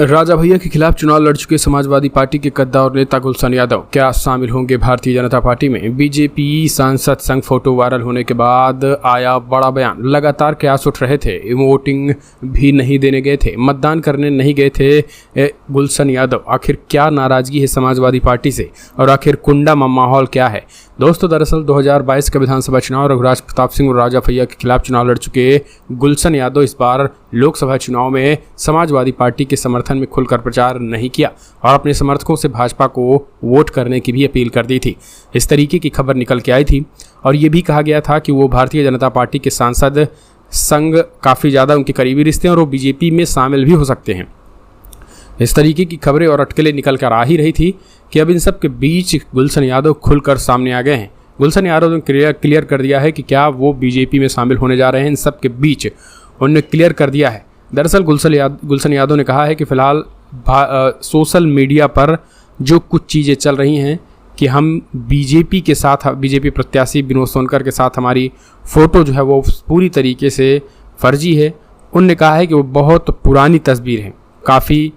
राजा भैया के खिलाफ चुनाव लड़ चुके समाजवादी पार्टी के कद्दावर नेता गुलशन यादव क्या शामिल होंगे भारतीय जनता पार्टी में? बीजेपी सांसद संग फोटो वायरल होने के बाद आया बड़ा बयान। लगातार कयास उठ रहे थे, वोटिंग भी नहीं देने गए थे, मतदान करने नहीं गए थे गुलशन यादव। आखिर क्या नाराजगी है समाजवादी पार्टी से और आखिर कुंडा में माहौल क्या है? दोस्तों, दरअसल 2022 के विधानसभा चुनाव रघुराज प्रताप सिंह और राजा भैया के खिलाफ चुनाव लड़ चुके गुलशन यादव इस बार लोकसभा चुनाव में समाजवादी पार्टी के समर्थन में खुलकर प्रचार नहीं किया और अपने समर्थकों से भाजपा को वोट करने की भी अपील कर दी थी। इस तरीके की खबर निकल के आई थी और ये भी कहा गया था कि वो भारतीय जनता पार्टी के सांसद संग काफ़ी ज़्यादा उनके करीबी रिश्ते हैं और वो बीजेपी में शामिल भी हो सकते हैं। इस तरीके की खबरें और अटकलें निकल कर आ ही रही थी कि अब इन सब के बीच गुलशन यादव खुलकर सामने आ गए हैं। गुलशन यादव ने क्लियर कर दिया है कि क्या वो बीजेपी में शामिल होने जा रहे हैं। इन सब के बीच उन्होंने क्लियर कर दिया है। दरअसल गुलशन यादव ने कहा है कि फ़िलहाल सोशल मीडिया पर जो कुछ चीज़ें चल रही हैं कि हम बीजेपी के साथ, बीजेपी प्रत्याशी विनोद सोनकर के साथ हमारी फ़ोटो जो है वो पूरी तरीके से फर्जी है। उनने कहा है कि वो बहुत पुरानी तस्वीर है, काफ़ी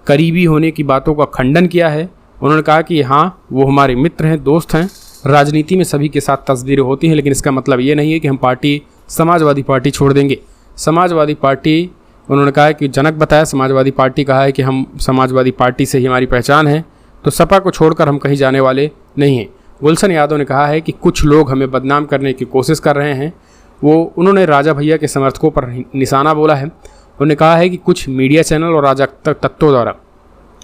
करीबी होने की बातों का खंडन किया है। उन्होंने कहा कि हाँ, वो हमारे मित्र हैं, दोस्त हैं। राजनीति में सभी के साथ तस्वीरें होती हैं, लेकिन इसका मतलब ये नहीं है कि हम समाजवादी पार्टी छोड़ देंगे। समाजवादी पार्टी, उन्होंने कहा है कि जनक बताया, समाजवादी पार्टी कहा है कि हम समाजवादी पार्टी से ही हमारी पहचान है, तो सपा को छोड़कर हम कहीं जाने वाले नहीं हैं। गुलशन यादव ने कहा है कि कुछ लोग हमें बदनाम करने की कोशिश कर रहे हैं। उन्होंने राजा भैया के समर्थकों पर निशाना बोला है। उन्होंने कहा है कि कुछ मीडिया चैनल और अराजक तत्वों द्वारा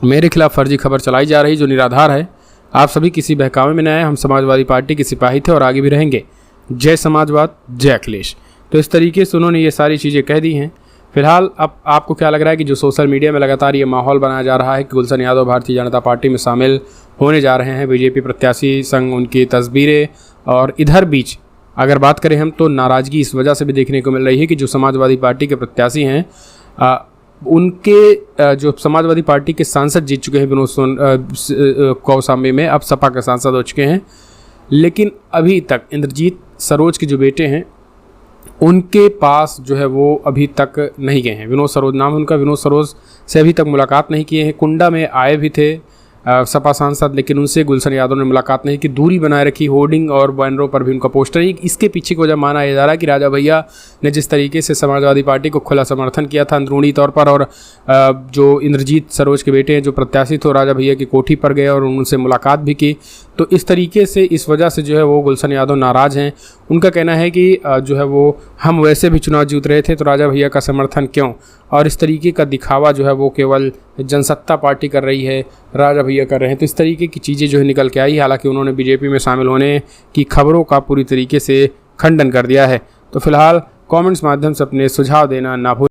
मेरे खिलाफ फर्जी खबर चलाई जा रही जो निराधार है। आप सभी किसी बहकावे में न आए, हम समाजवादी पार्टी के सिपाही थे और आगे भी रहेंगे। जय समाजवाद, जय अखिलेश। तो इस तरीके से उन्होंने ये सारी चीज़ें कह दी हैं। फिलहाल अब आपको क्या लग रहा है कि जो सोशल मीडिया में लगातार ये माहौल बनाया जा रहा है कि गुलशन यादव भारतीय जनता पार्टी में शामिल होने जा रहे हैं, बीजेपी प्रत्याशी संग उनकी तस्वीरें, और इधर बीच अगर बात करें हम तो नाराज़गी इस वजह से भी देखने को मिल रही है कि जो समाजवादी पार्टी के प्रत्याशी हैं उनके जो समाजवादी पार्टी के सांसद जीत चुके हैं विनोद कौशाम्बी में, अब सपा के सांसद हो चुके हैं, लेकिन अभी तक इंद्रजीत सरोज के जो बेटे हैं उनके पास जो है वो अभी तक नहीं गए हैं। विनोद सरोज नाम है उनका, विनोद सरोज से अभी तक मुलाकात नहीं किए हैं। कुंडा में आए भी थे सपा सांसद, लेकिन उनसे गुलशन यादव ने मुलाकात नहीं की, दूरी बनाए रखी। होर्डिंग और बैनरों पर भी उनका पोस्टर है। इसके पीछे को जब माना जा रहा है कि राजा भैया ने जिस तरीके से समाजवादी पार्टी को खुला समर्थन किया था अंदरूनी तौर पर, और जो इंद्रजीत सरोज के बेटे हैं जो प्रत्याशी थे राजा भैया की कोठी पर गए और उनसे मुलाकात भी की, तो इस तरीके से इस वजह से जो है वो गुलशन यादव नाराज़ हैं। उनका कहना है कि जो है वो हम वैसे भी चुनाव जीत रहे थे तो राजा भैया का समर्थन क्यों, और इस तरीके का दिखावा जो है वो केवल जनसत्ता पार्टी कर रही है, राजा भैया कर रहे हैं। तो इस तरीके की चीज़ें जो है निकल के आई। हालांकि उन्होंने बीजेपी में शामिल होने की खबरों का पूरी तरीके से खंडन कर दिया है। तो फिलहाल कमेंट्स माध्यम से अपने सुझाव देना ना भूलें।